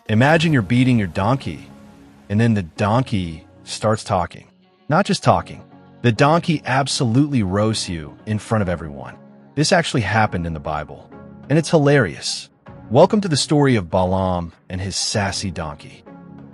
Imagine you're beating your donkey, and then the donkey starts talking. Not just talking. The donkey absolutely roasts you in front of everyone. This actually happened in the Bible, and it's hilarious. Welcome to the story of Balaam and his sassy donkey.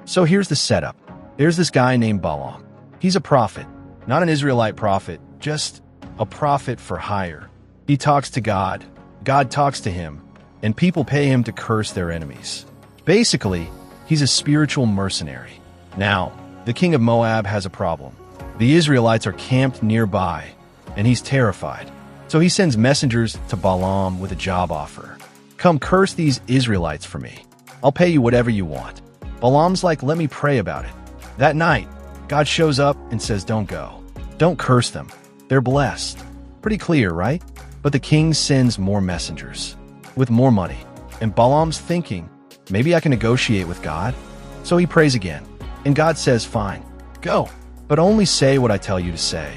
So here's the setup. There's this guy named Balaam. He's a prophet, not an Israelite prophet, just a prophet for hire. He talks to God, God talks to him, and people pay him to curse their enemies. Basically, he's a spiritual mercenary. Now, the king of Moab has a problem. The Israelites are camped nearby, and he's terrified. So he sends messengers to Balaam with a job offer. Come curse these Israelites for me. I'll pay you whatever you want. Balaam's like, let me pray about it. That night, God shows up and says, don't go. Don't curse them. They're blessed. Pretty clear, right? But the king sends more messengers with more money. And Balaam's thinking, maybe I can negotiate with God. So he prays again. And God says, fine, go, but only say what I tell you to say.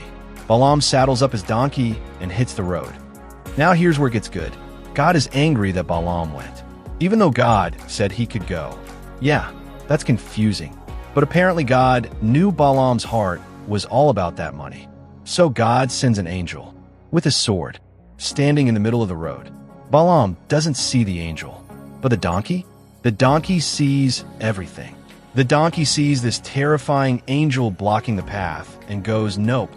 Balaam saddles up his donkey and hits the road. Now here's where it gets good. God is angry that Balaam went, even though God said he could go. Yeah, that's confusing. But apparently God knew Balaam's heart was all about that money. So God sends an angel with a sword, standing in the middle of the road. Balaam doesn't see the angel, but the donkey? The donkey sees everything. The donkey sees this terrifying angel blocking the path and goes, nope,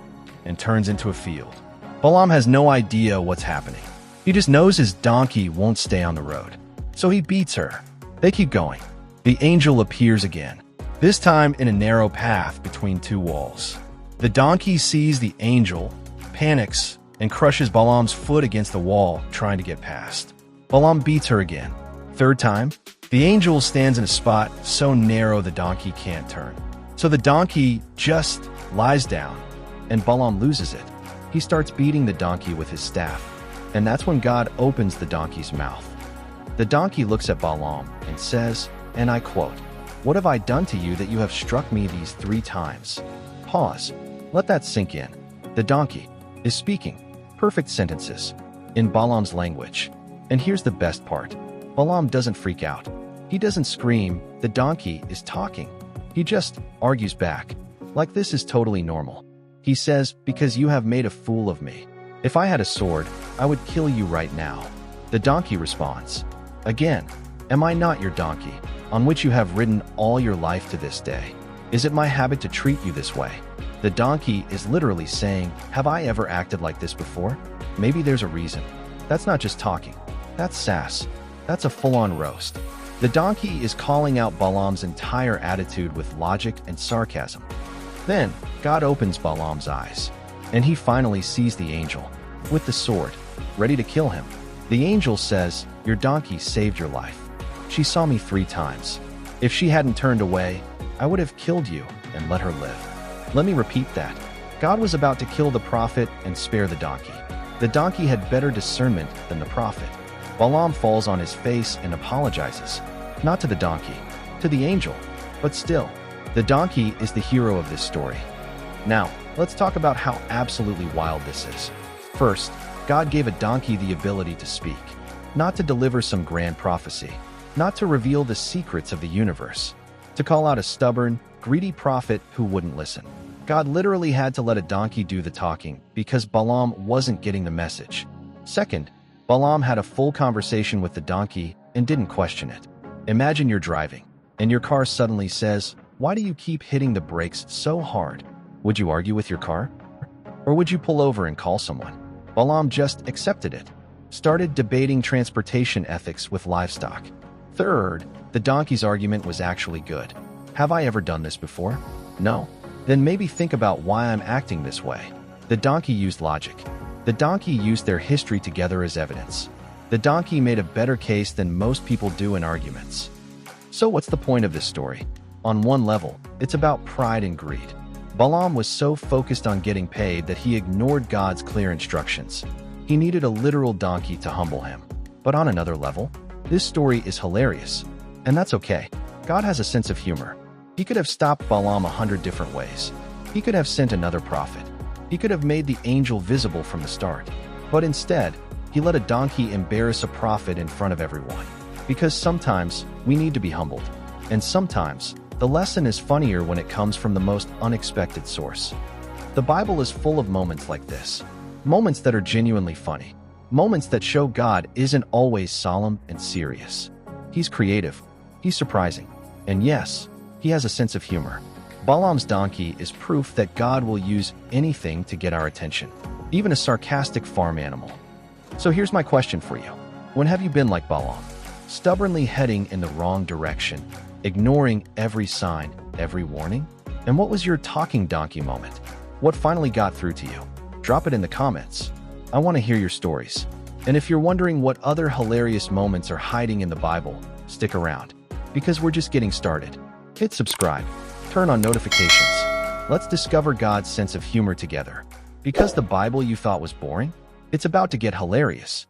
and turns into a field. Balaam has no idea what's happening. He just knows his donkey won't stay on the road. So he beats her. They keep going. The angel appears again, this time in a narrow path between two walls. The donkey sees the angel, panics, and crushes Balaam's foot against the wall, trying to get past. Balaam beats her again. Third time, the angel stands in a spot so narrow the donkey can't turn. So the donkey just lies down, and Balaam loses it. He starts beating the donkey with his staff, and that's when God opens the donkey's mouth. The donkey looks at Balaam and says, and I quote, "What have I done to you that you have struck me these 3 times?" Pause. Let that sink in. The donkey is speaking perfect sentences in Balaam's language. And here's the best part. Balaam doesn't freak out. He doesn't scream, the donkey is talking. He just argues back, like this is totally normal. He says, because you have made a fool of me. If I had a sword, I would kill you right now. The donkey responds, again, am I not your donkey, on which you have ridden all your life to this day? Is it my habit to treat you this way? The donkey is literally saying, have I ever acted like this before? Maybe there's a reason. That's not just talking. That's sass. That's a full-on roast. The donkey is calling out Balaam's entire attitude with logic and sarcasm. Then, God opens Balaam's eyes, and he finally sees the angel, with the sword, ready to kill him. The angel says, your donkey saved your life. She saw me 3 times. If she hadn't turned away, I would have killed you and let her live. Let me repeat that. God was about to kill the prophet and spare the donkey. The donkey had better discernment than the prophet. Balaam falls on his face and apologizes, not to the donkey, to the angel, but still, the donkey is the hero of this story. Now, let's talk about how absolutely wild this is. First, God gave a donkey the ability to speak, not to deliver some grand prophecy, not to reveal the secrets of the universe, to call out a stubborn, greedy prophet who wouldn't listen. God literally had to let a donkey do the talking because Balaam wasn't getting the message. Second, Balaam had a full conversation with the donkey and didn't question it. Imagine you're driving, and your car suddenly says, why do you keep hitting the brakes so hard? Would you argue with your car? Or would you pull over and call someone? Balaam just accepted it, started debating transportation ethics with livestock. Third, the donkey's argument was actually good. Have I ever done this before? No. Then maybe think about why I'm acting this way. The donkey used logic. The donkey used their history together as evidence. The donkey made a better case than most people do in arguments. So what's the point of this story? On one level, it's about pride and greed. Balaam was so focused on getting paid that he ignored God's clear instructions. He needed a literal donkey to humble him. But on another level, this story is hilarious. And that's okay. God has a sense of humor. He could have stopped Balaam 100 different ways. He could have sent another prophet. He could have made the angel visible from the start. But instead, he let a donkey embarrass a prophet in front of everyone. Because sometimes we need to be humbled. And sometimes, the lesson is funnier when it comes from the most unexpected source. The Bible is full of moments like this. Moments that are genuinely funny. Moments that show God isn't always solemn and serious. He's creative. He's surprising. And yes, he has a sense of humor. Balaam's donkey is proof that God will use anything to get our attention, even a sarcastic farm animal. So here's my question for you. When have you been like Balaam? Stubbornly heading in the wrong direction, ignoring every sign, every warning? And what was your talking donkey moment? What finally got through to you? Drop it in the comments. I want to hear your stories. And if you're wondering what other hilarious moments are hiding in the Bible, stick around, because we're just getting started. Hit subscribe. Turn on notifications. Let's discover God's sense of humor together. Because the Bible you thought was boring, it's about to get hilarious.